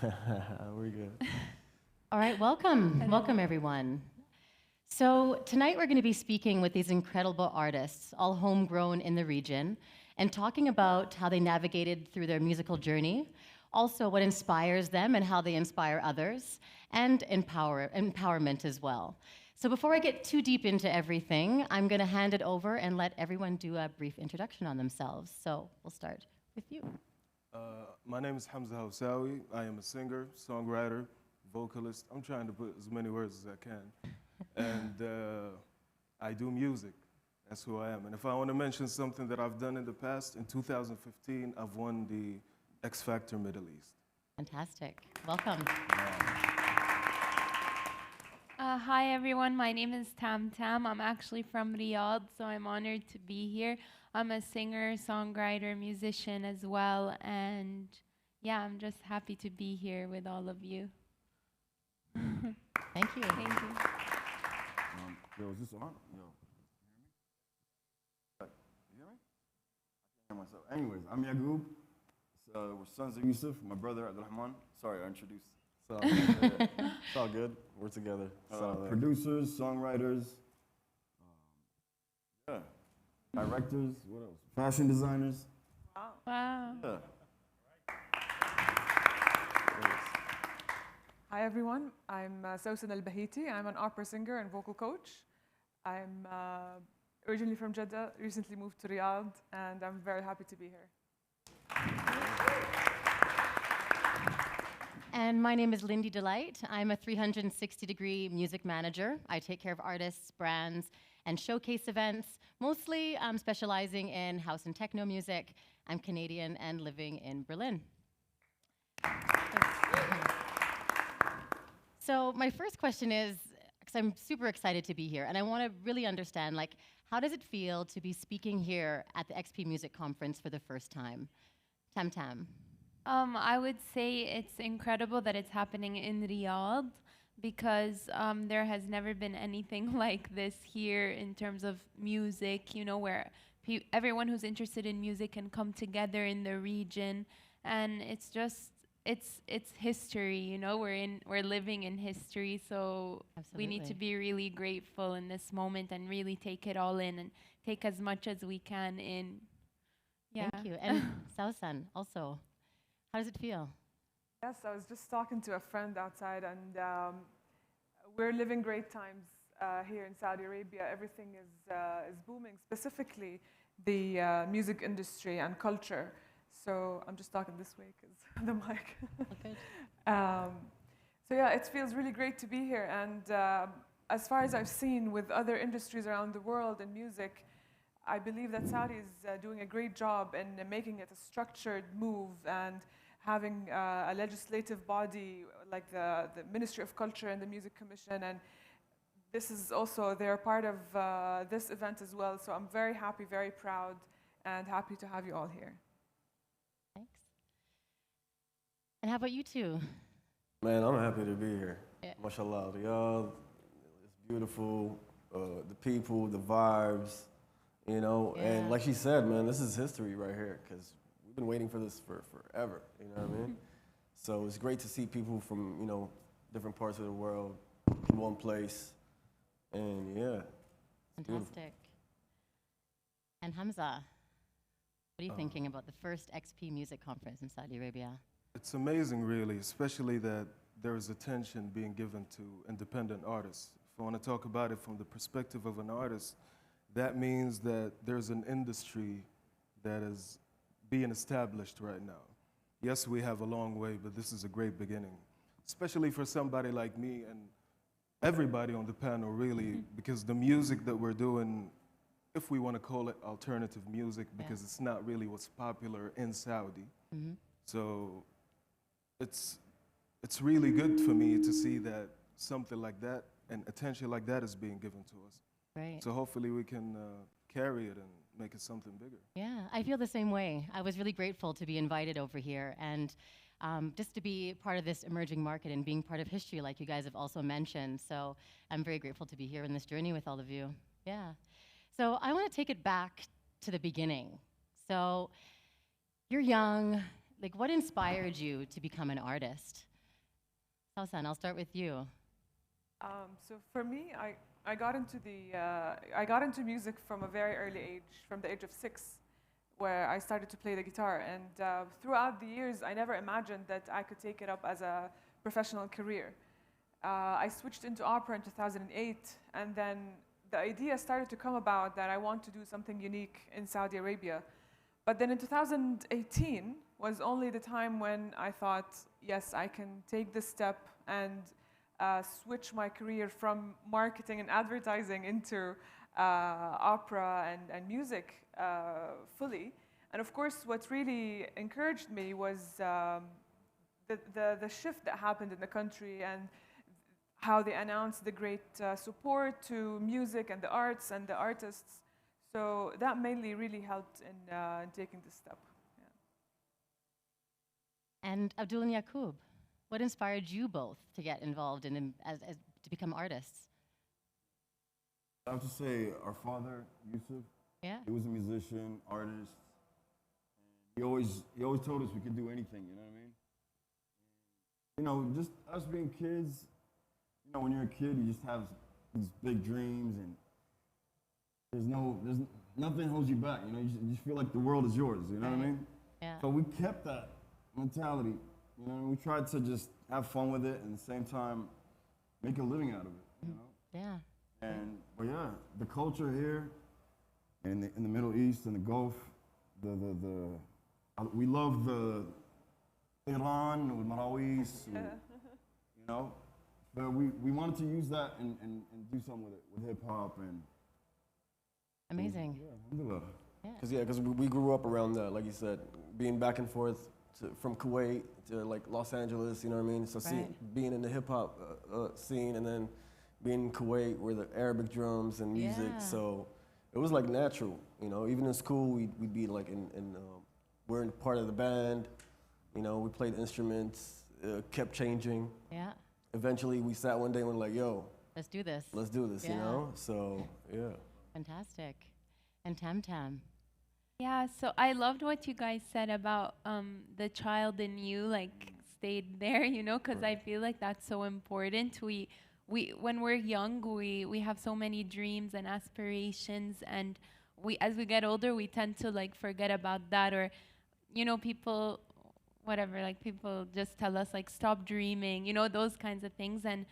We're good. All right, welcome. Welcome, everyone. So, tonight we're going to be speaking with these incredible artists, all homegrown in the region, and talking about how they navigated through their musical journey, also what inspires them and how they inspire others, and empowerment as well. So, before I get too deep into everything, I'm going to hand it over and let everyone do a brief introduction on themselves. So, we'll start with you. My name is Hawsawi. I am a singer, songwriter, vocalist. I'm trying to put as many words as I can. And I do music. That's who I am. And if I want to mention something that I've done in the past, in 2015, I've won the X Factor Middle East. Fantastic. Welcome. Hi everyone, my name is Tamtam. I'm actually from Riyadh, so I'm honored to be here. I'm a singer, songwriter, musician as well, and yeah, I'm just happy to be here with all of you. Thank you. Thank you. Yo, is this on? Yo, you hear me? I can't hear myself. Anyways, I'm Yagub. We're sons of Yusuf, my brother Abdulrahman. Sorry, I introduced. It's all good. It's all good. We're together. Producers, songwriters, yeah, directors, what else? Fashion designers. Wow. Yeah. Hi everyone, I'm Sawsan al-Bahiti. I'm an opera singer and vocal coach. I'm originally from Jeddah, recently moved to Riyadh, and I'm very happy to be here. And my name is Lindi Delight. I'm a 360-degree music manager. I take care of artists, brands, and showcase events, mostly specializing in house and techno music. I'm Canadian and living in Berlin. So my first question is, because I'm super excited to be here, and I want to really understand, like, how does it feel to be speaking here at the XP Music Conference for the first time? Tamtam. I would say it's incredible that it's happening in Riyadh because there has never been anything like this here in terms of music, you know, where everyone who's interested in music can come together in the region, and it's just it's history, you know. We're living in history, so Absolutely. we need to be really grateful in this moment and really take it all in and take as much as we can in. Yeah. Thank you. And Sawsan, also, how does it feel? Yes, I was just talking to a friend outside, and we're living great times here in Saudi Arabia. Everything is booming, specifically the music industry and culture. So I'm just talking this way because the mic. Okay. So yeah, it feels really great to be here. And as far as I've seen with other industries around the world in music, I believe that Saudi is doing a great job in making it a structured move and having a legislative body like the Ministry of Culture and the Music Commission. And this is also, they're part of this event as well. So I'm very happy, very proud, and happy to have you all here. Thanks. And how about you two? Man, I'm happy to be here. Yeah. MashaAllah. Riyadh, it's beautiful. The people, the vibes, you know. Yeah. And like she said, man, this is history right here because we've been waiting for this for forever. You know what I mean? So it's great to see people from, you know, different parts of the world in one place. And yeah. Fantastic. And Hamza, what are you thinking about the first XP Music Conference in Saudi Arabia? It's amazing, really, especially that there is attention being given to independent artists. If I want to talk about it from the perspective of an artist, that means that there's an industry that is being established right now. Yes, we have a long way, but this is a great beginning, especially for somebody like me and everybody on the panel, really, because the music that we're doing, if we want to call it alternative music, because it's not really what's popular in Saudi. So it's really good for me to see that something like that and attention like that is being given to us. Right. So hopefully we can carry it and make it something bigger. Yeah, I feel the same way. I was really grateful to be invited over here and just to be part of this emerging market and being part of history, like you guys have also mentioned. So I'm very grateful to be here in this journey with all of you. Yeah. So I want to take it back to the beginning. So you're young. Like, what inspired you to become an artist? Sawsan, I'll start with you. So for me, I got into I got into music from a very early age, from the age of 6, where I started to play the guitar. And throughout the years, I never imagined that I could take it up as a professional career. I switched into opera in 2008, and then the idea started to come about that I want to do something unique in Saudi Arabia. But then in 2018 was only the time when I thought, yes, I can take this step and switch my career from marketing and advertising into opera and music fully. And of course, what really encouraged me was the shift that happened in the country and how they announced the great support to music and the arts and the artists. So that mainly really helped in taking this step. Yeah. And Abdul and Yaqub, what inspired you both to get involved in as to become artists? I have to say, our father, Yusuf, Yeah. he was a musician, artist. He always told us we could do anything, you know what I mean? You know, just us being kids, you know, when you're a kid, you just have these big dreams, and there's nothing holds you back, you know? You just feel like the world is yours, you know what I mean? Yeah. So we kept that mentality, you know, and we tried to just have fun with it and at the same time make a living out of it, you know? Yeah. And, well, yeah, the culture here in the Middle East and the Gulf, we love the Iran, the Marawis, you know? But we wanted to use that and do something with it, with hip hop and. Amazing. Yeah, alhamdulillah. Because we grew up around that, like you said, being back and forth from Kuwait to like Los Angeles, you know what I mean? So being in the hip hop scene and then being in Kuwait where the Arabic drums and music, Yeah. so it was like natural, you know? Even in school, we'd be like we're in part of the band, you know, we played instruments, kept changing. Yeah. Eventually we sat one day and we're like, yo, Let's do this. let's do this, you Yeah. know? So, yeah. Fantastic. And Tamtam. Yeah, so I loved what you guys said about the child in you, like stayed there, you know, because I feel like that's so important. We when we're young, we have so many dreams and aspirations, and as we get older, we tend to like forget about that, or, you know, people, whatever, like people just tell us like stop dreaming, you know, those kinds of things, and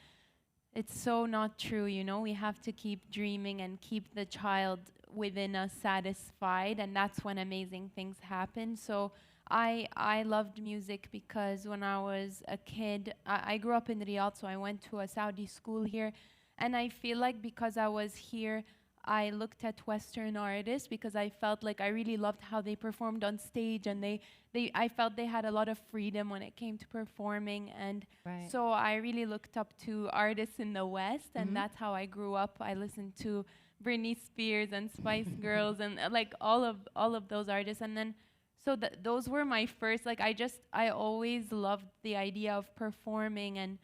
it's so not true, you know. We have to keep dreaming and keep the child within us satisfied, and that's when amazing things happen. So I loved music because when I was a kid, I grew up in Riyadh, so I went to a Saudi school here, and I feel like because I was here, I looked at Western artists because I felt like I really loved how they performed on stage, and I felt they had a lot of freedom when it came to performing, and Right. so I really looked up to artists in the West, and that's how I grew up. I listened to Britney Spears and Spice Girls and like all of those artists, and then so those were my first, like I always loved the idea of performing and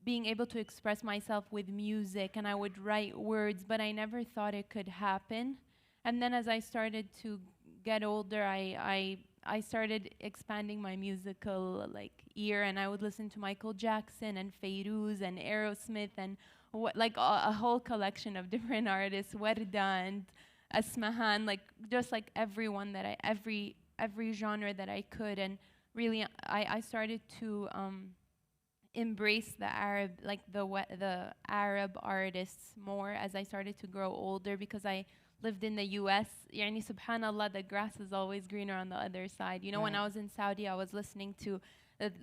being able to express myself with music, and I would write words, but I never thought it could happen. And then as I started to get older, I started expanding my musical like ear, and I would listen to Michael Jackson and Feyruz and Aerosmith and like a whole collection of different artists, Warda and Asmahan, like just like everyone that every genre that I could, and really I started to embrace the Arab, like the Arab artists more as I started to grow older, because I lived in the US. Yani subhanallah, the grass is always greener on the other side. You know, when I was in Saudi, I was listening to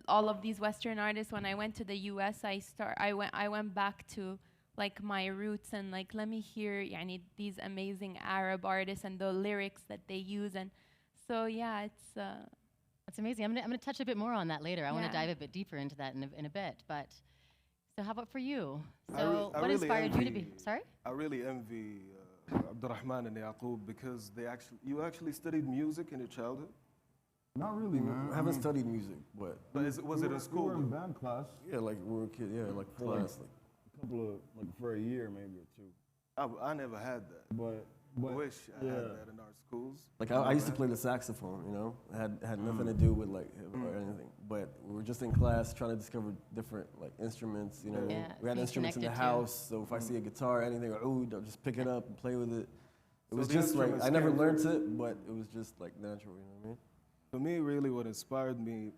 all of these Western artists. When I went to the US, I went back to like my roots and like, let me hear yani these amazing Arab artists and the lyrics that they use. And so yeah, it's That's amazing. I'm gonna touch a bit more on that later. I want to Yeah. dive a bit deeper into that in a bit. But so how about for you? I So re- I what really inspired you to envy- be? Sorry? I really envy Abdurrahman and Yaqub because you actually studied music in your childhood. Not really, man. I haven't studied music, but But was it in We school? were in band class. yeah, like we were kids, yeah, like For like class. Like, a couple of, like for a year maybe or two. I never had that. But I wish I had that in our schools. Like I used to play the saxophone, you know. It had nothing to do with like or anything. But we were just in class trying to discover different like instruments, you know. Yeah, We had being instruments in the connected to. house, so if I see a guitar or anything, or oud, I'll just pick it up and play with it. It So was the just like instruments I never came learned from- it, but it was just like natural, you know what I mean? For me, really, what inspired me,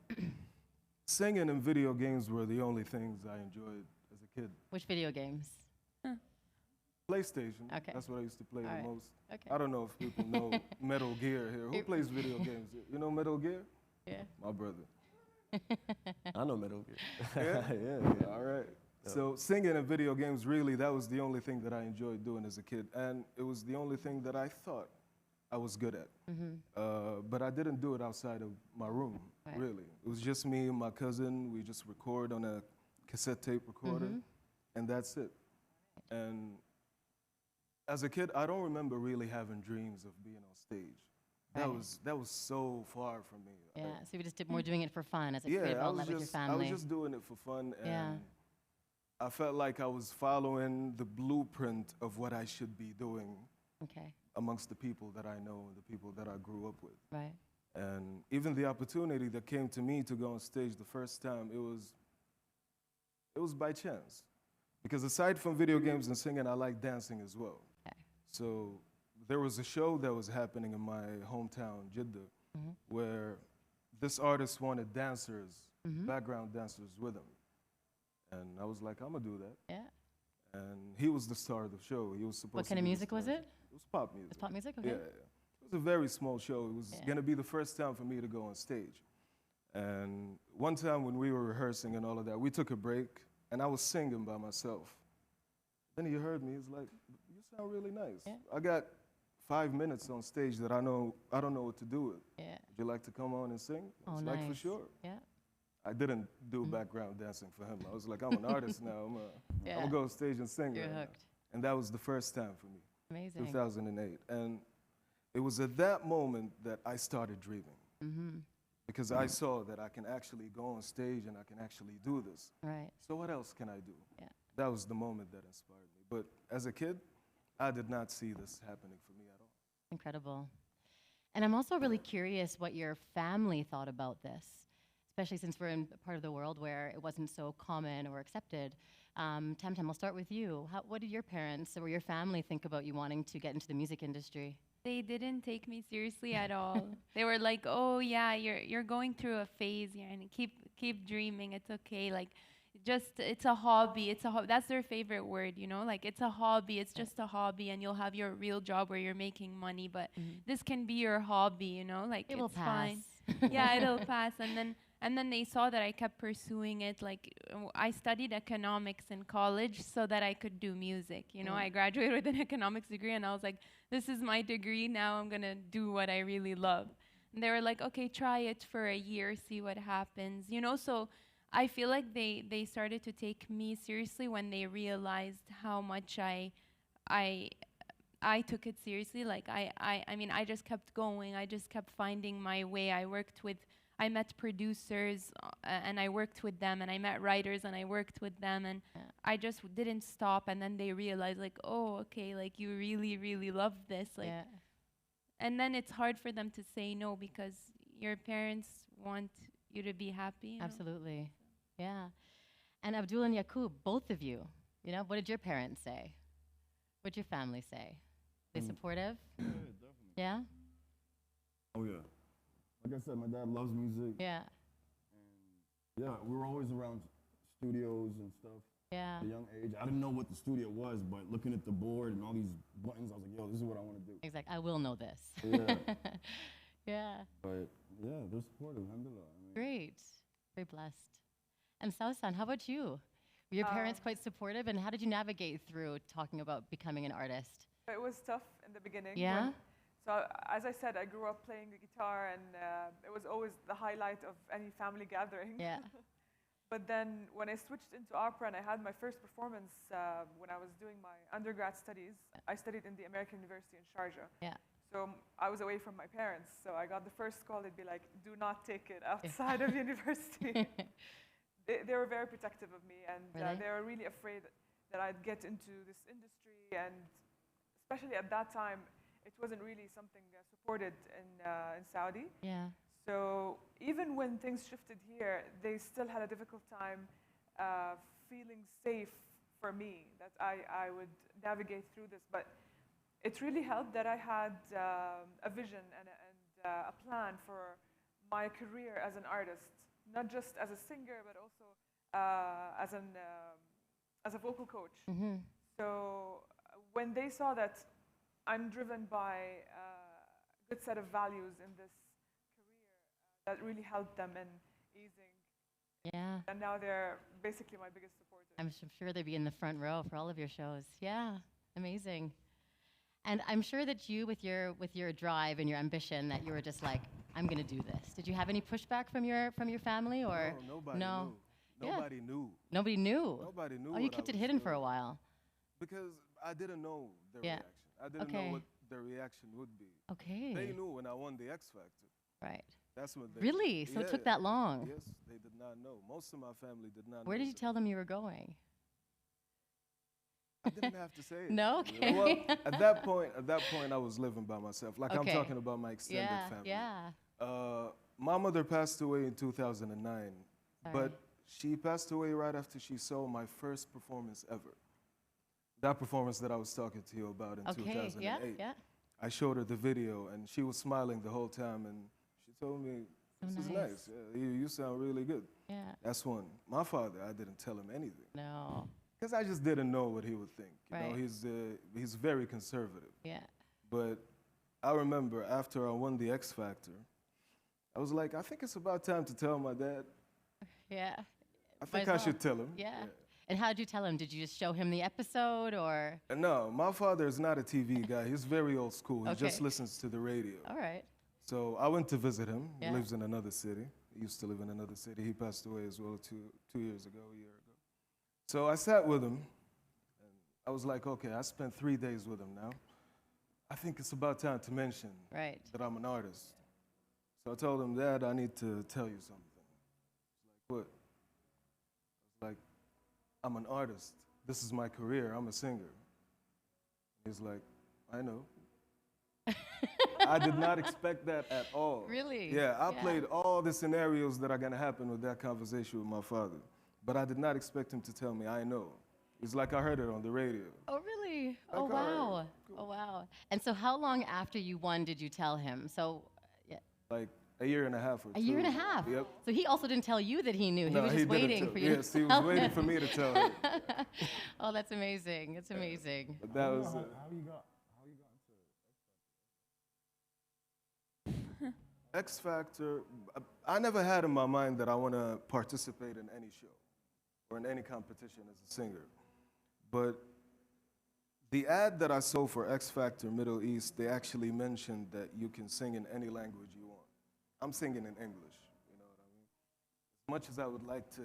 singing and video games were the only things I enjoyed as a kid. Which video games? PlayStation. Okay. That's what I used to play All right. the most. Okay. I don't know if people know Metal Gear here. Who plays video games? You know Metal Gear? Yeah. My brother. I know Metal Gear. Yeah? yeah. All right. So singing and video games, really, that was the only thing that I enjoyed doing as a kid. And it was the only thing that I thought I was good at. But I didn't do it outside of my room, Right. really. It was just me and my cousin. We just record on a cassette tape recorder, and that's it. And as a kid, I don't remember really having dreams of being on stage. That Right. was so far from me. Yeah, so you just did more doing it for fun as a Yeah, creative I outlet was with your family. I was just doing it for fun, and Yeah. I felt like I was following the blueprint of what I should be doing Okay, amongst the people that I know and the people that I grew up with. right. And even the opportunity that came to me to go on stage the first time, it was by chance. Because aside from video games and singing, I like dancing as well. Okay. So there was a show that was happening in my hometown, Jeddah, where this artist wanted dancers, background dancers with him. And I was like, I'm gonna do that. Yeah. And he was the star of the show. He was supposed What to kind of be the music was star. it? It was pop music. It's pop music? Yeah, Okay. yeah. It was a very small show. It was Yeah. gonna be the first time for me to go on stage. And one time when we were rehearsing and all of that, we took a break, and I was singing by myself. Then he heard me. He's like, "You sound really nice. Yeah. I got 5 minutes on stage that I don't know what to do with. Yeah. Would you like to come on and sing?" I Oh, was nice. like, "For sure." Yeah. I didn't do background dancing for him. I was like, I'm an artist now. I'm Yeah. gonna go on stage and sing. You're right now. hooked. And that was the first time for me, Amazing. 2008. And it was at that moment that I started dreaming. Because I saw that I can actually go on stage and I can actually do this. Right. So what else can I do? Yeah. That was the moment that inspired me. But as a kid, I did not see this happening for me at all. Incredible. And I'm also really curious what your family thought about this, especially since we're in a part of the world where it wasn't so common or accepted. Tamtam, I'll start with you. What did your parents or your family think about you wanting to get into the music industry? They didn't take me seriously at all. They were like, "Oh yeah, you're going through a phase, yeah, and keep dreaming. It's okay. Like, just it's a hobby. That's their favorite word, you know. Like it's a hobby. It's just a hobby, and you'll have your real job where you're making money. But this can be your hobby, you know. Like It will it's pass. fine. Yeah, it'll pass. And then they saw that I kept pursuing it. Like I studied economics in college so that I could do music. You know, I graduated with an economics degree, and I was like, this is my degree. Now I'm gonna do what I really love. And they were like, okay, try it for a year, see what happens. You know, so I feel like they started to take me seriously when they realized how much I took it seriously. Like I mean, I just kept going. I just kept finding my way. I met producers and I worked with them, and I met writers and I worked with them, and I just didn't stop. And then they realized, like, oh, okay, like you really, really love this, like. Yeah. And then it's hard for them to say no because your parents want you to be happy. You know? Absolutely. Yeah. And Abdul and Yaqub, both of you, you know, what did your parents say? What did your family say? They supportive? Yeah, definitely. Yeah? Oh yeah. Like I said, my dad loves music. Yeah. Yeah, we were always around studios and stuff. Yeah. At a young age, I didn't know what the studio was, but looking at the board and all these buttons, I was like, yo, this is what I want to do. Exactly. I will know this. Yeah. Yeah. But yeah, they're supportive, alhamdulillah. I mean, Great. Very blessed. And Sawsan, how about you? Were your parents quite supportive, and how did you navigate through talking about becoming an artist? It was tough in the beginning. Yeah? So as I said, I grew up playing the guitar, and it was always the highlight of any family gathering. Yeah. But then when I switched into opera and I had my first performance when I was doing my undergrad studies, I studied in the American University in Sharjah. Yeah. So I was away from my parents. So I got the first call. They'd be like, do not take it outside of university. They were very protective of me, and Really? they were really afraid that I'd get into this industry. And especially at that time, it wasn't really something supported in Saudi. Yeah. So even when things shifted here, they still had a difficult time feeling safe for me, that I would navigate through this. But it really helped that I had a vision and a plan for my career as an artist, not just as a singer, but also as a vocal coach. Mm-hmm. So when they saw that I'm driven by a good set of values in this career, that really helped them in easing. Yeah. And now they're basically my biggest supporters. I'm sure they'd be in the front row for all of your shows. Yeah, amazing. And I'm sure that you, with your drive and your ambition, that you were just like, I'm gonna do this. Did you have any pushback from your family, or No, nobody no? knew. Yeah. Nobody knew. Nobody knew. Nobody knew. Oh, you what I kept it was hidden for a doing. while. Because I didn't know their Yeah. reaction. I didn't Okay. know what their reaction would be. Okay. They knew when I won the X Factor. Right. That's when they Really? So it took that long? Yes, they did not know. Most of my family did not know. Where did you that. tell them you were going? I didn't have to say it. No? Okay. Well, at that point, I was living by myself. Like Okay. I'm talking about my extended Yeah, family. yeah. My mother passed away in 2009, Sorry. but she passed away right after she saw my first performance ever. That performance that I was talking to you about in Okay, 2008. yeah, yeah. I showed her the video, and she was smiling the whole time, and she told me, So "This is nice. nice. Yeah, you sound really good." Yeah. That's one. My father, I didn't tell him anything No. because I just didn't know what he would think. You know, Right. he's very conservative. Yeah. But I remember after I won the X Factor, I was like, I think it's about time to tell my dad. Yeah. I Might think as I should well. tell him. Yeah. And how did you tell him? Did you just show him the episode, or? And no, my father is not a TV guy. He's very old school. He just Okay. listens to the radio. All right. So I went to visit him. Yeah. He lives in another city. He used to live in another city. He passed away as well two years ago, a year ago. So I sat with him, and I was like, okay, I spent 3 days with him now. I think it's about time to mention Right. that I'm an artist. So I told him, Dad, I need to tell you something. He's like, what? I was like, I'm an artist. This is my career. I'm a singer. He's like, I know. I did not expect that at all. Really? Yeah, I Yeah. played all the scenarios that are going to happen with that conversation with my father. But I did not expect him to tell me, I know. It's like I heard it on the radio. Oh, really? Oh, Like, all right, wow. Oh, wow. And so how long after you won did you tell him? So, yeah, Like a year and a half or a year and a two. half. Yep. So he also didn't tell you that he knew. He No, was just didn't waiting tell- for you Yes, to he was tell waiting him. for me to tell him. Oh, that's amazing. It's amazing. But that was it. How you got into X Factor, I never had in my mind that I want to participate in any show or in any competition as a singer. But the ad that I saw for X Factor Middle East, they actually mentioned that you can sing in any language you want. I'm singing in English, you know what I mean? As much as I would like to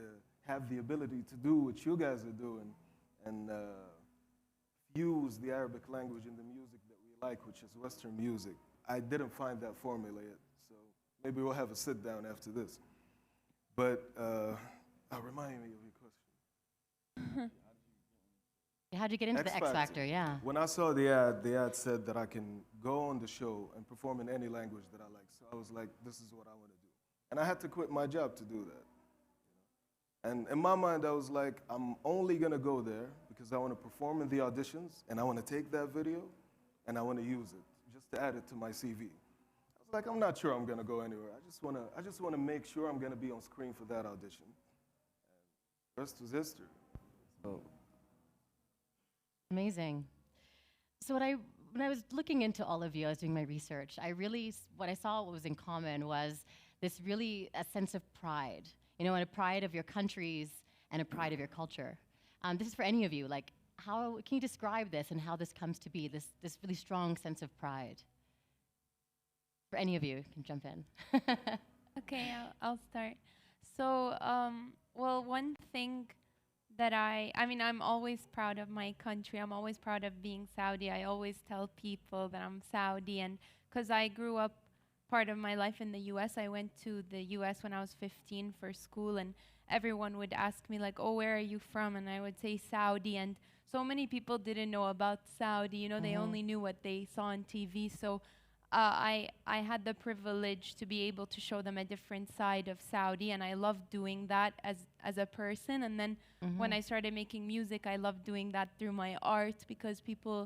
have the ability to do what you guys are doing and fuse the Arabic language in the music that we like, which is Western music, I didn't find that formula yet. So maybe we'll have a sit down after this. But remind me of your question. How'd you get into the X Factor? Yeah. When I saw the ad said that I can go on the show and perform in any language that I like. So I was like, this is what I want to do. And I had to quit my job to do that. And in my mind, I was like, I'm only going to go there because I want to perform in the auditions, and I want to take that video, and I want to use it just to add it to my CV. I was like, I'm not sure I'm going to go anywhere. I just want to make sure I'm going to be on screen for that audition. And the rest was history. So. Amazing. So when I was looking into all of you, I was doing my research, what I saw what was in common was this really a sense of pride, you know, and a pride of your countries and a pride of your culture. This is for any of you, like, how can you describe this and how this comes to be, this really strong sense of pride? For any of you, you can jump in. Okay, I'll start. So, well, one thing that I'm always proud of my country. I'm always proud of being Saudi. I always tell people that I'm Saudi, and because I grew up part of my life in the US. I went to the US when I was 15 for school, and everyone would ask me like, oh, where are you from? And I would say Saudi, and so many people didn't know about Saudi. You know, they only knew what they saw on TV. So I had the privilege to be able to show them a different side of Saudi, and I loved doing that as a person. And then when I started making music, I loved doing that through my art, because people,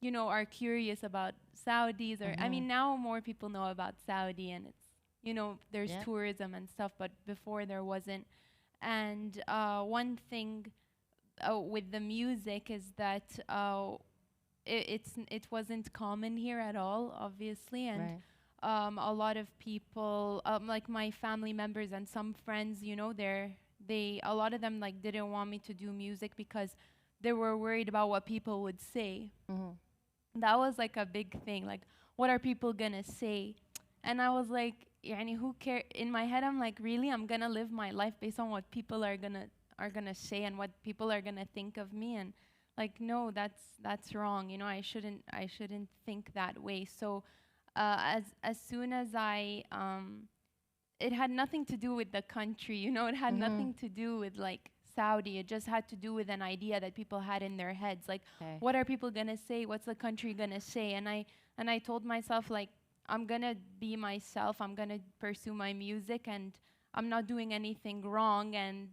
you know, are curious about Saudis. Or I mean, now more people know about Saudi, and it's, you know, there's tourism and stuff, but before there wasn't. And one thing with the music is that it wasn't common here at all, obviously, and a lot of people, like my family members and some friends, you know, a lot of them like didn't want me to do music because they were worried about what people would say. That was like a big thing, like, what are people gonna say? And I was like, yani, who care? In my head, I'm like, really, I'm gonna live my life based on what people are gonna say and what people are gonna think of me? And like, no, that's wrong. You know, I shouldn't think that way. So as soon as it had nothing to do with the country, you know, it had nothing to do with like Saudi. It just had to do with an idea that people had in their heads, like, what are people gonna say? What's the country gonna say? And I told myself, like, I'm gonna be myself. I'm gonna pursue my music, and I'm not doing anything wrong, and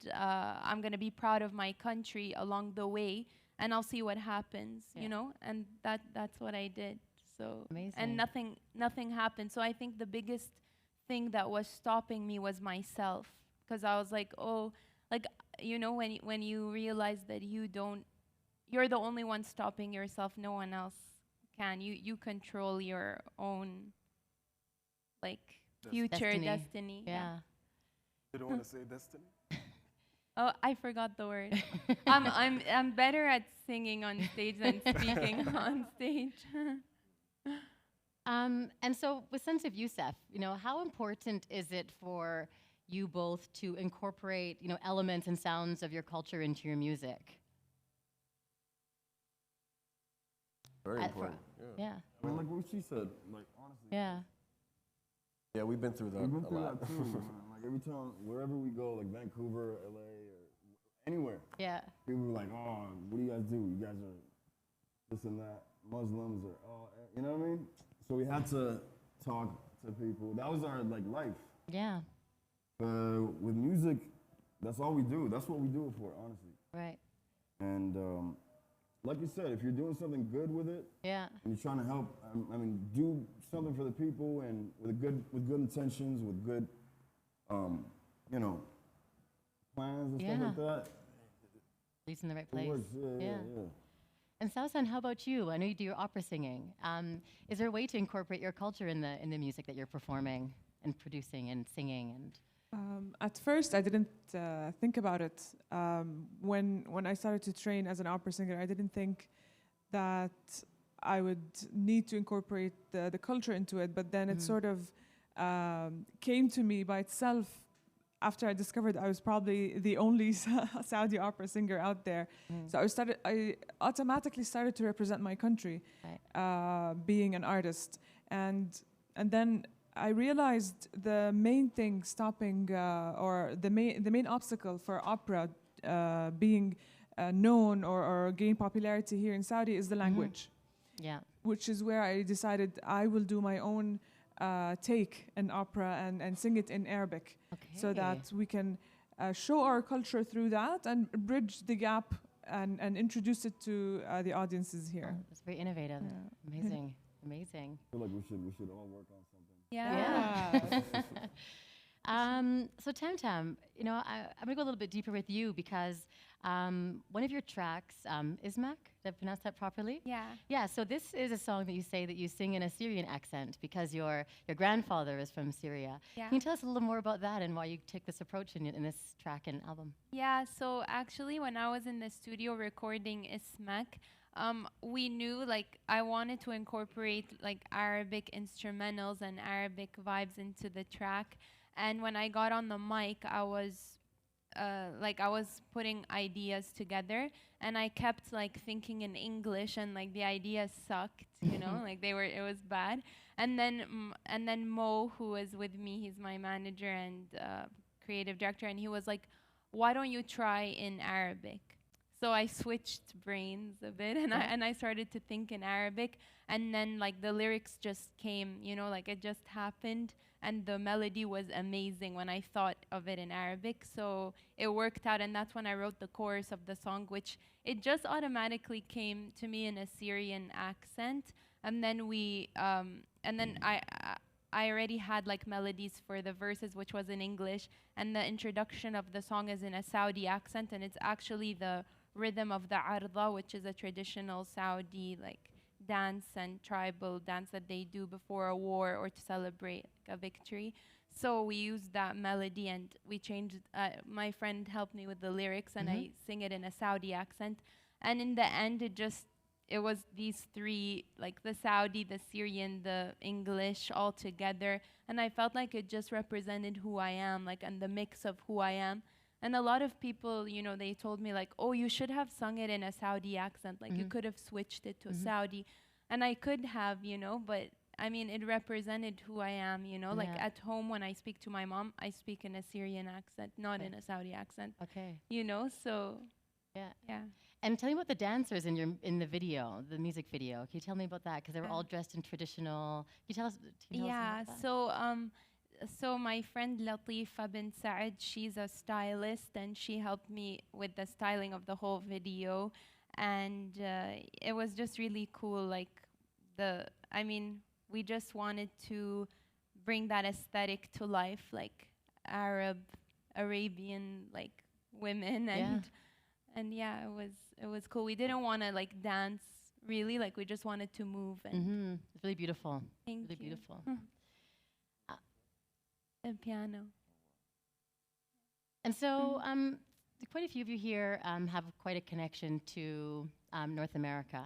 I'm gonna be proud of my country along the way, and I'll see what happens, you know. And that's what I did. So and nothing happened. So I think the biggest thing that was stopping me was myself, because I was like, oh, like, you know, when you realize that you're the only one stopping yourself, no one else can. You control your own, like, future destiny. Yeah. You don't want to say destiny? Oh, I forgot the word. I'm better at singing on stage than speaking on stage. And so, with sense of Yusuf, you know, how important is it for you both to incorporate, you know, elements and sounds of your culture into your music? Very important. Yeah. I mean, like what she said, like, honestly. Yeah. Yeah, we've been through that We've been a through lot. that too, man. Like every time, wherever we go, like Vancouver, LA, or anywhere, Yeah. people were like, oh, what do you guys do? You guys are this and that, Muslims, or, oh, you know what I mean? So we had to talk to people. That was our, like, life. Yeah. With music, that's all we do. That's what we do it for, honestly. Right. And like you said, if you're doing something good with it, Yeah. and you're trying to help, I mean, do something for the people, and with good intentions, with good, you know, plans and stuff like that. Leads in the right It place. works. Yeah. And Sawsan, how about you? I know you do your opera singing. Is there a way to incorporate your culture in the music that you're performing and producing and singing? And At first, I didn't think about it. When I started to train as an opera singer, I didn't think that I would need to incorporate the culture into it. But then it sort of came to me by itself after I discovered I was probably the only Saudi opera singer out there. So I automatically started to represent my country, being an artist. And then I realized the main thing stopping, or the main obstacle for opera being known or gain popularity here in Saudi is the language. Yeah. Which is where I decided I will do my own take in opera and sing it in Arabic, so that we can show our culture through that and bridge the gap and introduce it to the audiences here. It's very innovative. Amazing. Amazing. I feel like we should all work on something. Yeah. So Tamtam, you know, I'm gonna go a little bit deeper with you because one of your tracks, Ismak, did I pronounce that properly? Yeah. Yeah. So this is a song that you say that you sing in a Syrian accent because your grandfather is from Syria. Yeah. Can you tell us a little more about that and why you take this approach in this track and album? Yeah. So actually, when I was in the studio recording Ismak, we knew, like, I wanted to incorporate like Arabic instrumentals and Arabic vibes into the track. And when I got on the mic, I was like I was putting ideas together, and I kept like thinking in English, and like the ideas sucked, you know, like it was bad. And then Mo, who was with me, he's my manager and creative director, and he was like, "Why don't you try in Arabic?" So I switched brains a bit, and I started to think in Arabic, and then like the lyrics just came, you know, like it just happened, and the melody was amazing when I thought of it in Arabic. So it worked out, and that's when I wrote the chorus of the song, which it just automatically came to me in a Syrian accent, and then I already had like melodies for the verses, which was in English, and the introduction of the song is in a Saudi accent, and it's actually the rhythm of the arda, which is a traditional Saudi like dance and tribal dance that they do before a war or to celebrate like, a victory. So we used that melody, and we changed. My friend helped me with the lyrics, and I sing it in a Saudi accent. And in the end, it was these three, like the Saudi, the Syrian, the English all together. And I felt like it just represented who I am, like, and the mix of who I am. And a lot of people, you know, they told me like, "Oh, you should have sung it in a Saudi accent. Like you could have switched it to Saudi." And I could have, you know, but I mean, it represented who I am, you know. Like at home when I speak to my mom, I speak in a Syrian accent, not in a Saudi accent. Okay. You know, so yeah. And tell me about the dancers in the video, the music video. Can you tell me about that? Because they were all dressed in traditional. Can you tell us? Yeah. So my friend Latifa bin Saad, she's a stylist, and she helped me with the styling of the whole video, and it was just really cool. Like I mean, we just wanted to bring that aesthetic to life, like Arabian, like women, and yeah, it was cool. We didn't want to like dance really, like we just wanted to move. And It's really beautiful. Thank Really you. beautiful. The piano. And so, quite a few of you here have quite a connection to North America.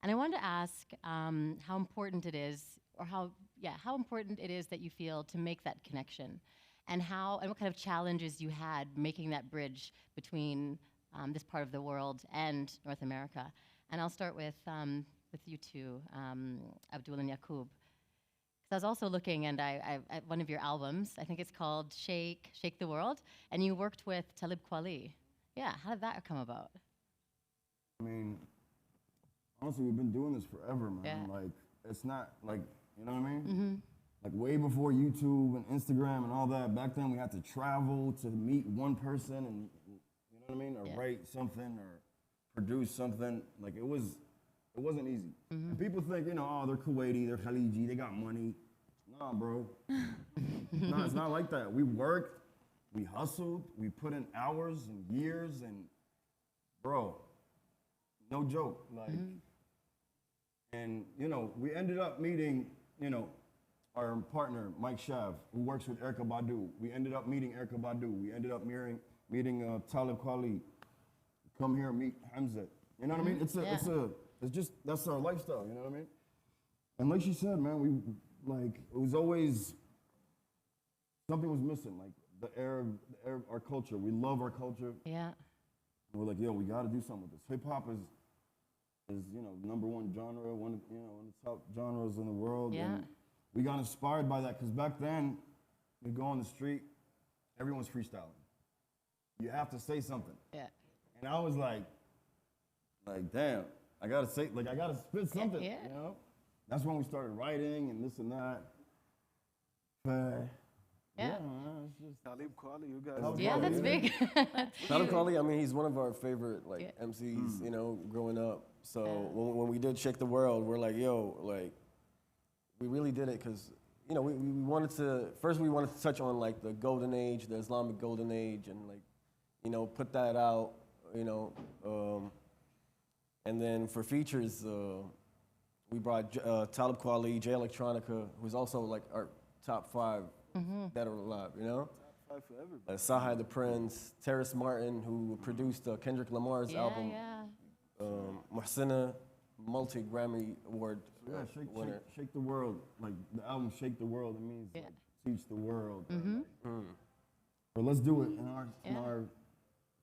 And I wanted to ask how important it is, or how important it is that you feel to make that connection, and what kind of challenges you had making that bridge between this part of the world and North America. And I'll start with you two, Abdul and Yaqub. I was also looking, and I at one of your albums, I think it's called Shake the World, and you worked with Talib Kweli. Yeah, how did that come about? I mean, honestly, we've been doing this forever, man. Yeah. Like, it's not like, you know what I mean? Like way before YouTube and Instagram and all that. Back then, we had to travel to meet one person, and you know what I mean, or write something or produce something. Like it wasn't easy. And people think, you know, oh, they're Kuwaiti, they're Khaliji, they got money. Nah, bro. No, it's not like that. We worked, we hustled, we put in hours and years, and bro, no joke. Like, and you know, we ended up meeting, you know, our partner Mike Shav, who works with Erykah Badu. We ended up meeting Erykah Badu. We ended up meeting Talib Kweli. Come here and meet Hamza. You know what I mean? It's just, that's our lifestyle, you know what I mean? And like she said, man, it was always, something was missing, like our culture. We love our culture. Yeah. And we're like, yo, we gotta do something with this. Hip hop is, you know, #1 genre, one of the top genres in the world. Yeah. And we got inspired by that, because back then, we go on the street, everyone's freestyling. You have to say something. Yeah. And I was like, damn, I gotta spit something, Yeah. you know? That's when we started writing and this and that. But Yeah. man, it's just Talib Kweli, you guys. Yeah, that's big. Talib Kweli, I mean, he's one of our favorite MCs, you know, growing up. So when we did Shake the World, we're like, yo, like, we really did it because, you know, we wanted to touch on like the golden age, the Islamic golden age, and like, you know, put that out, you know. And then for features, we brought Talib Kweli, Jay Electronica, who's also like our top 5 that are alive, you know? Top 5 for everybody. Sahai the Prince, Terrace Martin, who produced Kendrick Lamar's album. Muhsina, multi-Grammy Award winner. shake the world. Like the album Shake the World, it means like, teach the world. Or let's do it in Yeah. our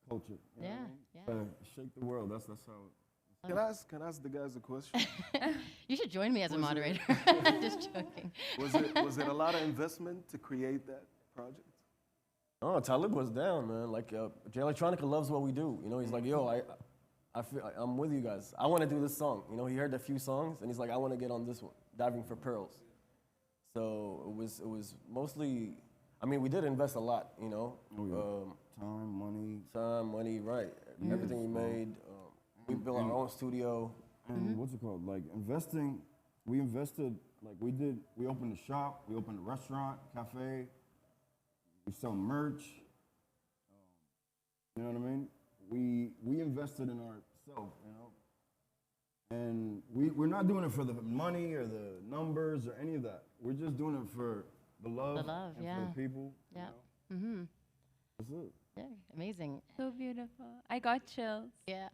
culture. You know Yeah, what I mean? Shake the world. That's how. Can I ask the guys a question? You should join me as a Was it- moderator. Just joking. Was it a lot of investment to create that project? Oh, Talib was down, man. Like, J Electronica loves what we do. You know, he's like, yo, I'm with you guys. I want to do this song. You know, he heard a few songs, and he's like, I want to get on this one, Diving for Pearls. So it was mostly, I mean, we did invest a lot, you know. Oh, yeah. Time, money, right. Everything we made. We built our own studio. And what's it called? Like investing, we invested, like we opened a shop, we opened a restaurant, cafe, we sell merch. You know what I mean? We invested in ourselves, you know? And we're not doing it for the money or the numbers or any of that. We're just doing it for the love, The love, and yeah. for the people. Yeah. You know? Mm-hmm. That's it. Yeah, amazing. So beautiful. I got chills. Yeah.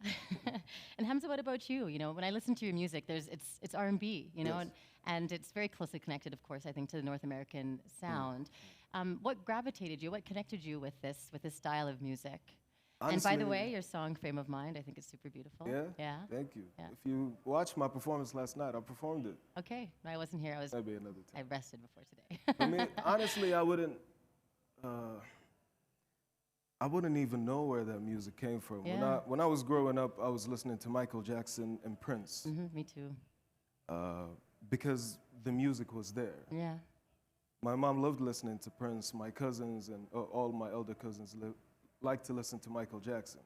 And Hamza, what about you? You know, when I listen to your music, it's R&B, you know, Yes. and it's very closely connected, of course, I think, to the North American sound. What gravitated you? What connected you with this style of music? And by the Honestly- way, your song "Frame of Mind," I think is super beautiful. Yeah? Yeah. Thank you. Yeah. If you watched my performance last night, I performed it. Okay. No, I wasn't here. Maybe another I time. rested before today. I mean, honestly, I wouldn't even know where that music came from. Yeah. When I was growing up, I was listening to Michael Jackson and Prince Me too. because the music was there. Yeah. My mom loved listening to Prince. My cousins and all my elder cousins like to listen to Michael Jackson,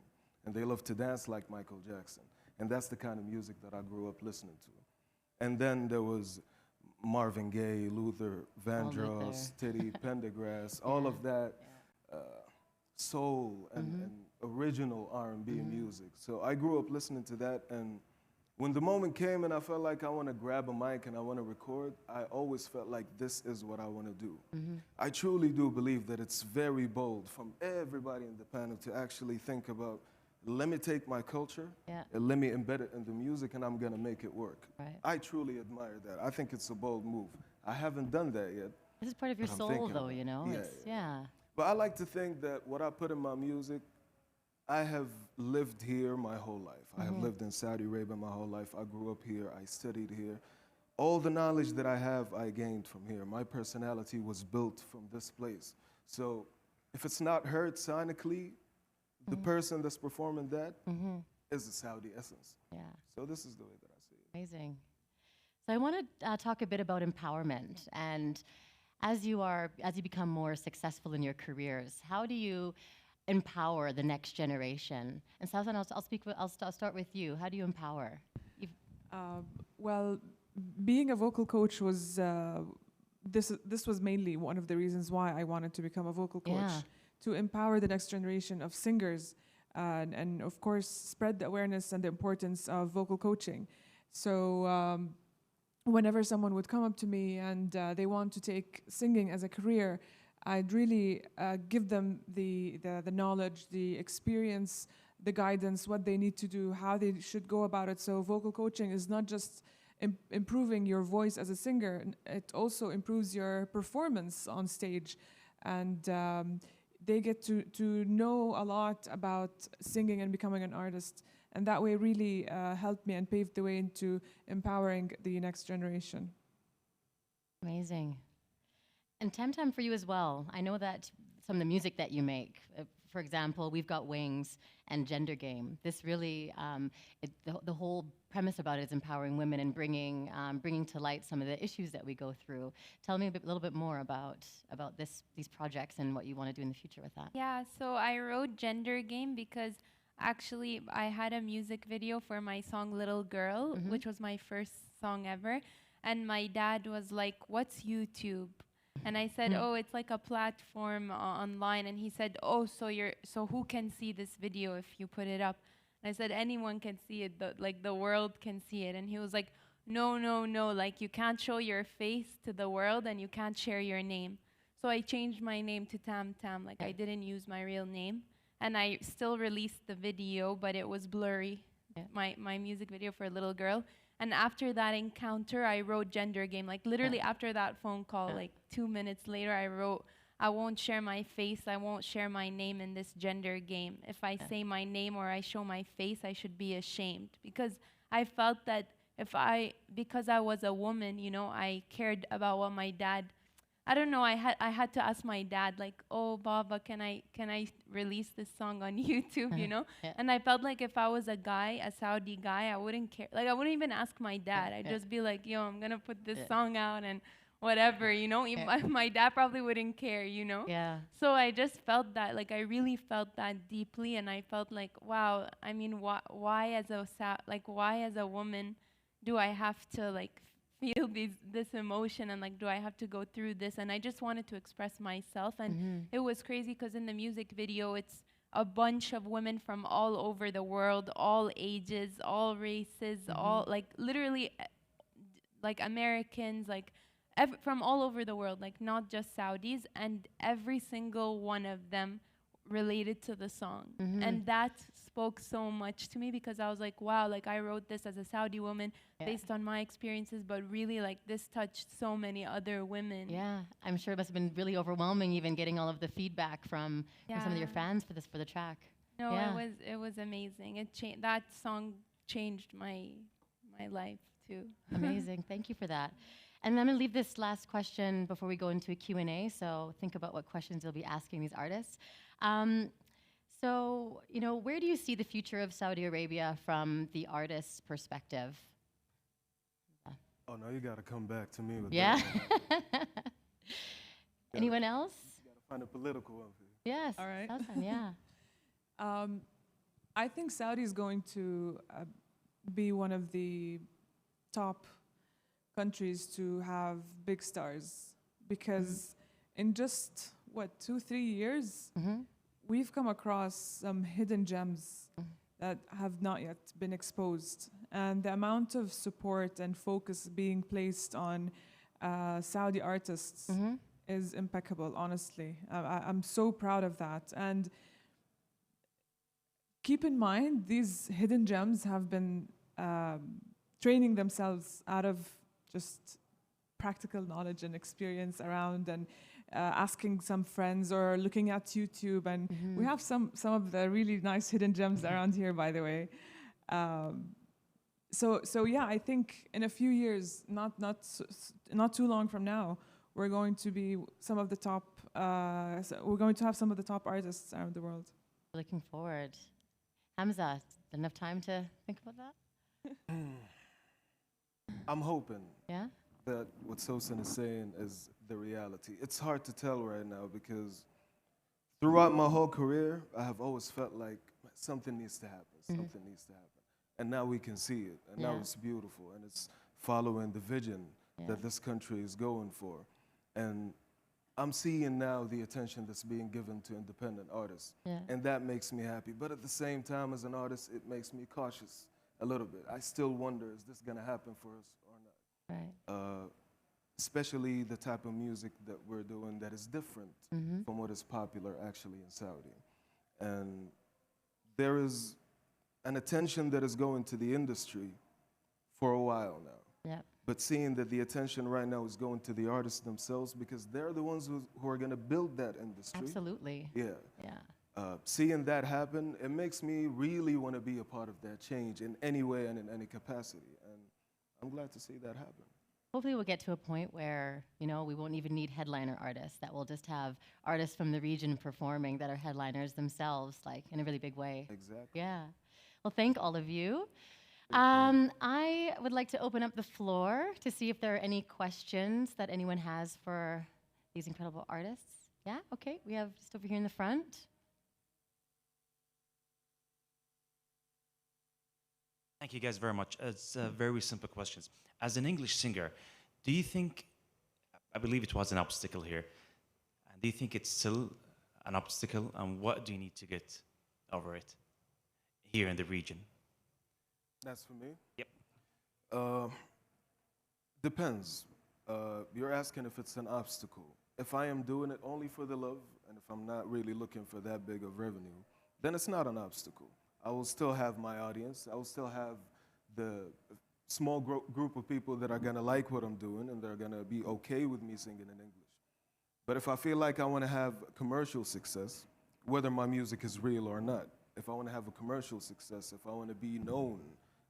and they love to dance like Michael Jackson. And that's the kind of music that I grew up listening to. And then there was Marvin Gaye, Luther Vandross, Teddy Pendergrass, all of that soul and original R&B music. So I grew up listening to that, and when the moment came and I felt like I want to grab a mic and I want to record, I always felt like this is what I want to do. I truly do believe that it's very bold from everybody in the panel to actually think about, let me take my culture Yeah. and let me embed it in the music and I'm going to make it work. Right. I truly admire that. I think it's a bold move. I haven't done that yet. This is part of your But I'm soul, thinking though. about You it. know. Yeah, It's, yeah. But I like to think that what I put in my music, I have lived here my whole life. I have lived in Saudi Arabia my whole life. I grew up here. I studied here. All the knowledge that I have, I gained from here. My personality was built from this place. So if it's not heard sonically, the person that's performing that is the Saudi essence. Yeah. So this is the way that I see it. Amazing. So I want to talk a bit about empowerment, and as you become more successful in your careers, how do you empower the next generation? And Sawsan, I'll start with you. How do you empower? Well, being a vocal coach was this was mainly one of the reasons why I wanted to become a vocal coach, Yeah. to empower the next generation of singers, and of course spread the awareness and the importance of vocal coaching. So whenever someone would come up to me and they want to take singing as a career, I'd really give them the knowledge, the experience, the guidance, what they need to do, how they should go about it. So vocal coaching is not just improving your voice as a singer, it also improves your performance on stage. And they get to know a lot about singing and becoming an artist. And that way really helped me and paved the way into empowering the next generation. Amazing. And Tamtam, for you as well. I know that some of the music that you make, for example, We've Got Wings and Gender Game. This really, the whole premise about it is empowering women and bringing to light some of the issues that we go through. Tell me a little bit more about these projects and what you want to do in the future with that. Yeah, so I wrote Gender Game because actually I had a music video for my song Little Girl, which was my first song ever. And my dad was like, "What's YouTube?" And I said, "Oh, it's like a platform online." And he said, "Oh, so who can see this video if you put it up?" And I said, "Anyone can see it, the world can see it." And he was like, No, like you can't show your face to the world and you can't share your name. So I changed my name to Tamtam, like I didn't use my real name. And I still released the video, but it was blurry, my music video for Little Girl. And after that encounter, I wrote Gender Game. Like literally after that phone call, like 2 minutes later, I wrote I won't share my face, I won't share my name in this gender game. If I say my name or I show my face, I should be ashamed. Because I felt that because I was a woman, you know, I cared about what my dad, I don't know, I had to ask my dad, like, oh, Baba, can I release this song on YouTube, you know? Yeah. And I felt like if I was a guy, a Saudi guy, I wouldn't care. Like, I wouldn't even ask my dad. I'd just be like, yo, I'm gonna put this song out and whatever, you know? My dad probably wouldn't care, you know? Yeah. So I just felt that, like, I really felt that deeply, and I felt like, wow, I mean, why as a woman do I have to, like, feel this emotion, and, like, do I have to go through this? And I just wanted to express myself, and it was crazy because in the music video, it's a bunch of women from all over the world, all ages, all races, all, like, literally, like, Americans, like, from all over the world, like, not just Saudis, and every single one of them related to the song. And that spoke so much to me, because I was like, wow, like, I wrote this as a Saudi woman based on my experiences, but really, like, this touched so many other women. Yeah, I'm sure it must have been really overwhelming, even getting all of the feedback from some of your fans for the track. No, it was amazing. That song changed my life too. Amazing. Thank you for that. And I'm going to leave this last question before we go into a Q&A, so think about what questions you'll be asking these artists. So, you know, where do you see the future of Saudi Arabia from the artist's perspective? Oh, no, you got to come back to me with Yeah? that. Anyone else? You got to find a political one for you. Yes. All right. Sawsan, yeah. I think Saudi is going to be one of the top countries to have big stars, because in just, 2-3 years, we've come across some hidden gems that have not yet been exposed. And the amount of support and focus being placed on Saudi artists is impeccable, honestly. I'm so proud of that. And keep in mind, these hidden gems have been training themselves out of just practical knowledge and experience around, and asking some friends or looking at YouTube. And we have some of the really nice hidden gems around here, by the way. So yeah, I think in a few years, not too long from now, we're going to be some of the top. We're going to have some of the top artists around the world. Looking forward. Hamza, enough time to think about that? I'm hoping Yeah? that what Sawsan is saying is the reality. It's hard to tell right now, because throughout my whole career, I have always felt like something needs to happen, something needs to happen. And now we can see it, and now it's beautiful, and it's following the vision that this country is going for. And I'm seeing now the attention that's being given to independent artists, and that makes me happy. But at the same time, as an artist, it makes me cautious a little bit. I still wonder, is this gonna happen for us or not? Right. Especially the type of music that we're doing that is different from what is popular actually in Saudi. And there is an attention that is going to the industry for a while now. Yeah. But seeing that the attention right now is going to the artists themselves, because they're the ones who are going to build that industry. Absolutely. Yeah. Yeah. Seeing that happen, it makes me really want to be a part of that change in any way and in any capacity. And I'm glad to see that happen. Hopefully we'll get to a point where, you know, we won't even need headliner artists, that we'll just have artists from the region performing that are headliners themselves, like in a really big way. Exactly. Yeah. Well, thank all of you. I would like to open up the floor to see if there are any questions that anyone has for these incredible artists. Yeah, okay, we have just over here in the front. Thank you guys very much. It's very simple questions. As an English singer, do you think, I believe it was an obstacle here, do you think it's still an obstacle, and what do you need to get over it here in the region? That's for me? Yep. Depends. You're asking if it's an obstacle. If I am doing it only for the love, and if I'm not really looking for that big of revenue, then it's not an obstacle. I will still have my audience. I will still have the small group of people that are gonna like what I'm doing, and they're gonna be okay with me singing in English. But if I feel like I want to have commercial success, whether my music is real or not, if I want to have a commercial success, if I want to be known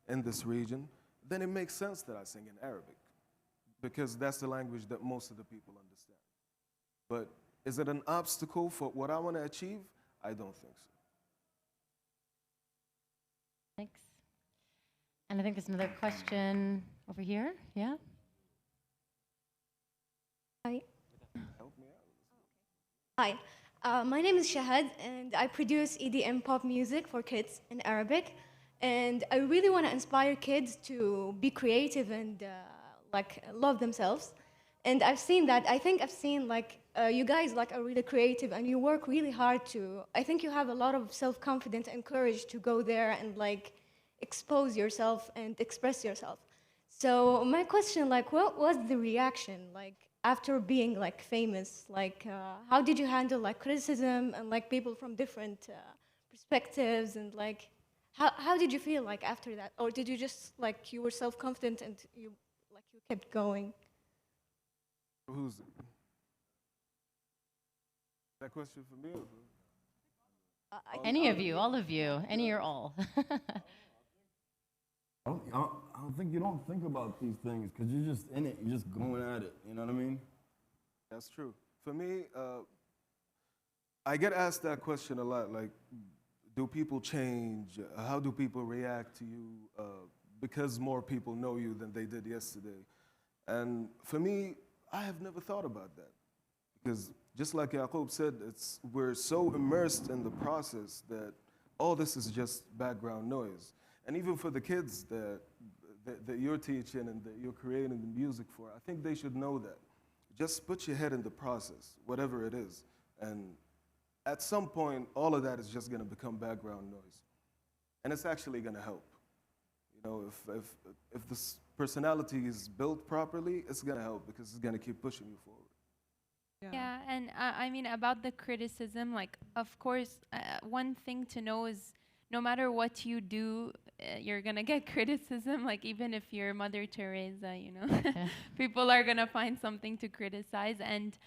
in this region, then it makes sense that I sing in Arabic, because that's the language that most of the people understand. But is it an obstacle for what I want to achieve? I don't think so. Thanks. And I think there's another question over here. Yeah? Hi. Help me out. Hi. My name is Shahad, and I produce EDM pop music for kids in Arabic. And I really want to inspire kids to be creative and like love themselves. And I've seen that. I think I've seen like you guys like are really creative and you work really hard to. I think you have a lot of self-confidence and courage to go there and like expose yourself and express yourself. So my question, like, what was the reaction like after being like famous? Like, how did you handle like criticism and like people from different perspectives and like? How did you feel like after that? Or did you just like you were self-confident and you kept going? Who's that question for me? Or Any of you, all of you, any or all. I don't think you don't think about these things because you're just in it. You're just going at it. You know what I mean? That's true. For me, I get asked that question a lot. Like, do people change? How do people react to you because more people know you than they did yesterday? And for me, I have never thought about that. Because just like Yaqub said, we're so immersed in the process that all this is just background noise. And even for the kids that you're teaching and that you're creating the music for, I think they should know that. Just put your head in the process, whatever it is. And at some point, all of that is just going to become background noise. And it's actually going to help. You know, if this personality is built properly, it's going to help because it's going to keep pushing you forward. Yeah, and I mean, about the criticism, like, of course, one thing to know is no matter what you do, you're gonna get criticism. Like, even if you're Mother Teresa, you know, people are gonna find something to criticize. And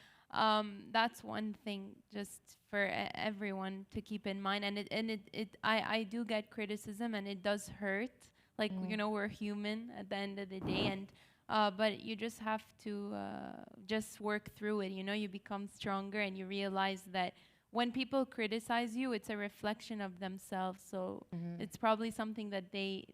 that's one thing just for everyone to keep in mind. And I do get criticism, and it does hurt. Like, you know, we're human at the end of the day, and but you just have to just work through it. You know, you become stronger, and you realize that when people criticize you, it's a reflection of themselves. So it's probably something that they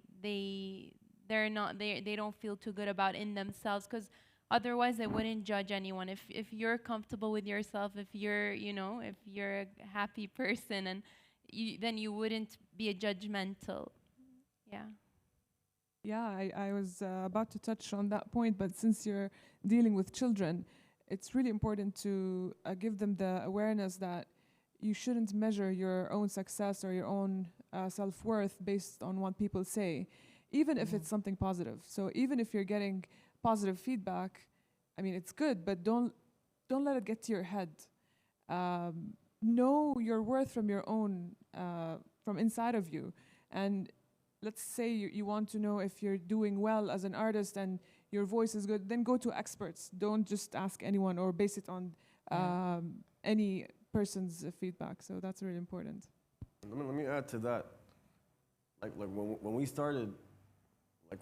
don't feel too good about in themselves, because otherwise they wouldn't judge anyone. If you're comfortable with yourself, if you're, you know, if you're a happy person, and then you wouldn't be a judgmental. Yeah. Yeah, I was about to touch on that point, but since you're dealing with children, it's really important to give them the awareness that you shouldn't measure your own success or your own self-worth based on what people say, even if it's something positive. So even if you're getting positive feedback, I mean, it's good, but don't let it get to your head. Know your worth from your own, from inside of you. And let's say you want to know if you're doing well as an artist and your voice is good, then go to experts. Don't just ask anyone or base it on any person's feedback. So that's really important. Let me add to that. Like when we started, like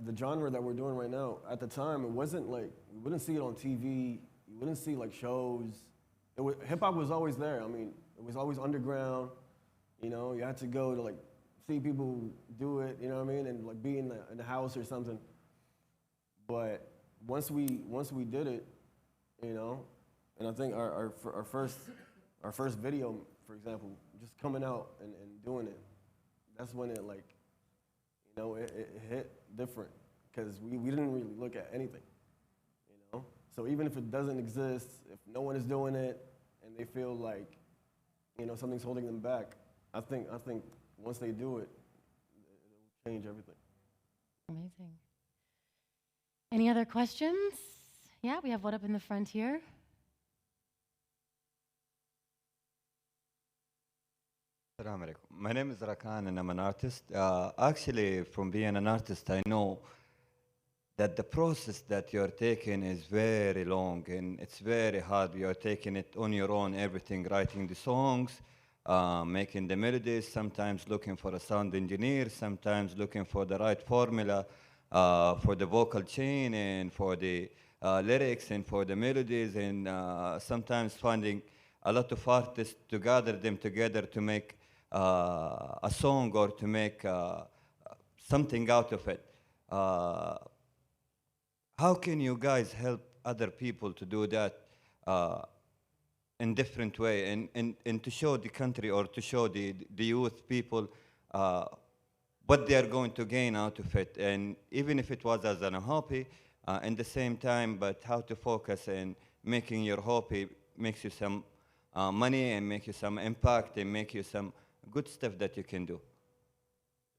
the genre that we're doing right now, at the time, it wasn't like, you wouldn't see it on TV, you wouldn't see like shows. Hip hop was always there. I mean, it was always underground. You know, you had to go to like see people do it, you know what I mean, and like be in the house or something. But once we did it, you know, and I think our first video, for example, just coming out and doing it, that's when it, like, you know, it hit different, because we didn't really look at anything, you know. So even if it doesn't exist, if no one is doing it, and they feel like, you know, something's holding them back, I think once they do it, it'll change everything. Amazing. Any other questions? Yeah, we have one up in the front here. Assalamu alaikum. My name is Rakan and I'm an artist. Actually, from being an artist, I know that the process that you're taking is very long and it's very hard. You're taking it on your own, everything, writing the songs, making the melodies, sometimes looking for a sound engineer, sometimes looking for the right formula for the vocal chain and for the lyrics and for the melodies, and sometimes finding a lot of artists to gather them together to make a song or to make something out of it. How can you guys help other people to do that in different way and to show the country or to show the youth people what they are going to gain out of it, and even if it was as a hobby in the same time, but how to focus in making your hobby makes you some money and make you some impact and make you some good stuff that you can do.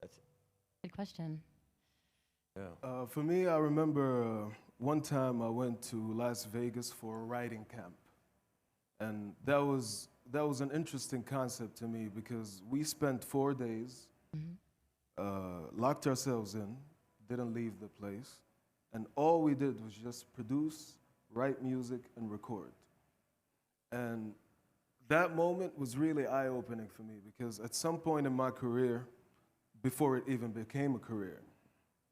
That's it. Good question. For me, I remember one time I went to Las Vegas for a writing camp. And that was an interesting concept to me because we spent 4 days, locked ourselves in, didn't leave the place, and all we did was just produce, write music, and record. And that moment was really eye-opening for me because at some point in my career, before it even became a career,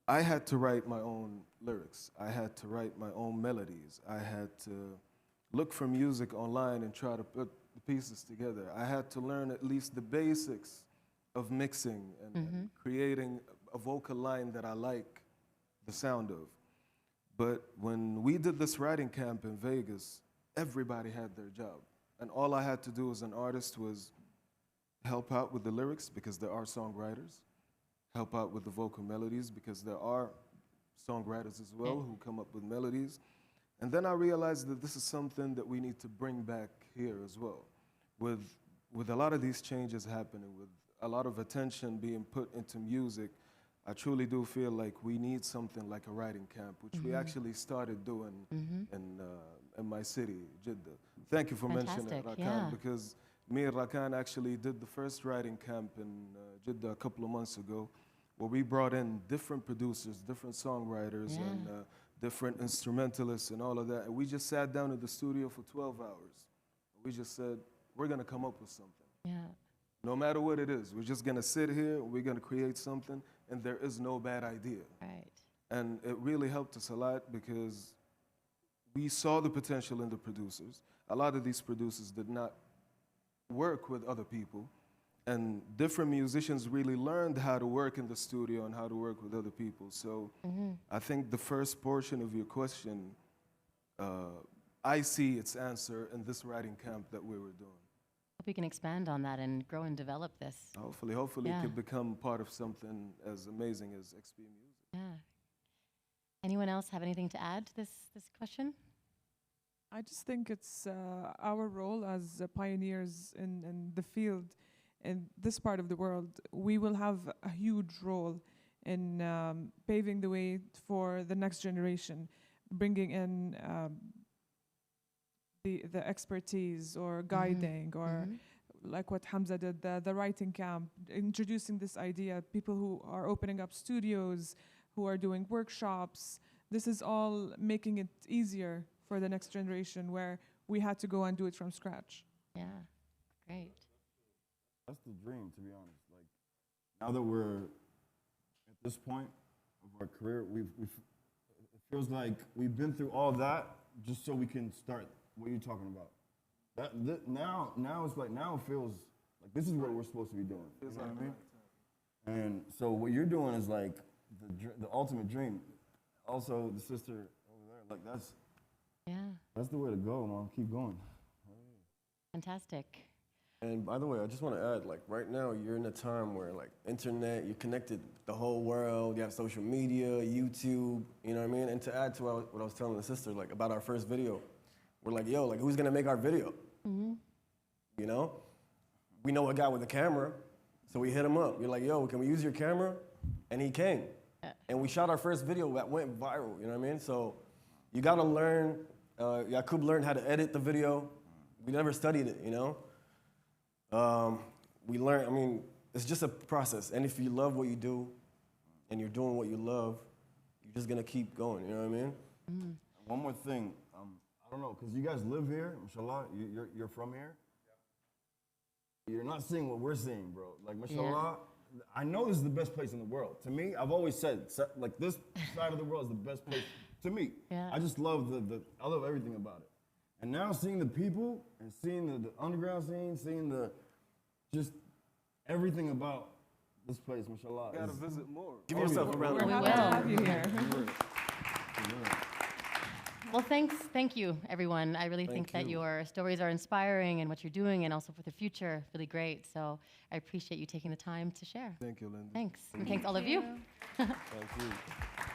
I had to write my own lyrics. I had to write my own melodies. I had to look for music online and try to put the pieces together. I had to learn at least the basics of mixing and creating a vocal line that I like the sound of. But when we did this writing camp in Vegas, everybody had their job. And all I had to do as an artist was help out with the lyrics because there are songwriters, help out with the vocal melodies because there are songwriters as well who come up with melodies. And then I realized that this is something that we need to bring back here as well. With a lot of these changes happening, with a lot of attention being put into music, I truly do feel like we need something like a writing camp, which we actually started doing in my city, Jeddah. Thank you for mentioning it, Rakan, because me and Rakan actually did the first writing camp in Jeddah a couple of months ago, where we brought in different producers, different songwriters, and different instrumentalists and all of that. And we just sat down in the studio for 12 hours. We just said, we're going to come up with something. No matter what it is, we're just going to sit here, and we're going to create something, and there is no bad idea. And it really helped us a lot because we saw the potential in the producers. A lot of these producers did not work with other people, and different musicians really learned how to work in the studio and how to work with other people. So I think the first portion of your question, I see its answer in this writing camp that we were doing. Hope we can expand on that and grow and develop this. Hopefully it could become part of something as amazing as XP Music. Anyone else have anything to add to this question? I just think it's our role as pioneers in the field in this part of the world. We will have a huge role in paving the way for the next generation, bringing in the expertise or guiding or like what Hamza did, the writing camp, introducing this idea, people who are opening up studios, who are doing workshops. This is all making it easier for the next generation where we had to go and do it from scratch. Great. That's the dream, to be honest. Like, now that we're at this point of our career, it feels like we've been through all that just so we can start what you're talking about. Now it's like, now it feels like this is what we're supposed to be doing. You know what I mean? And so what you're doing is like the ultimate dream. Also, the sister over there, like that's the way to go, man. Keep going. Fantastic. And by the way, I just want to add, like right now, you're in a time where like internet, you're connected the whole world. You have social media, YouTube, you know what I mean? And to add to what I was telling the sister, like about our first video, we're like, yo, like who's gonna make our video? You know? We know a guy with a camera, so we hit him up. We're like, yo, can we use your camera? And he came. And we shot our first video that went viral, you know what I mean? So you gotta learn, Yaqub learned how to edit the video. We never studied it, you know? We learn, I mean, it's just a process. And if you love what you do and you're doing what you love, you're just gonna keep going. You know what I mean? One more thing, I don't know, because you guys live here, mashallah, you're from here. You're not seeing what we're seeing, bro. Like, mashallah, I know this is the best place in the world. To me, I've always said, like, this side of the world is the best place to me. Yeah. I just love I love everything about it. And now seeing the people and seeing the underground scene, seeing just everything about this place, mashallah. You gotta visit more. Give yourself a round of We applause. will. Have you here. Well, thank you, everyone. I really think that your stories are inspiring and what you're doing, and also for the future, really great. So I appreciate you taking the time to share. Thank you, Linda. Thanks. And thanks all of you. Thank you.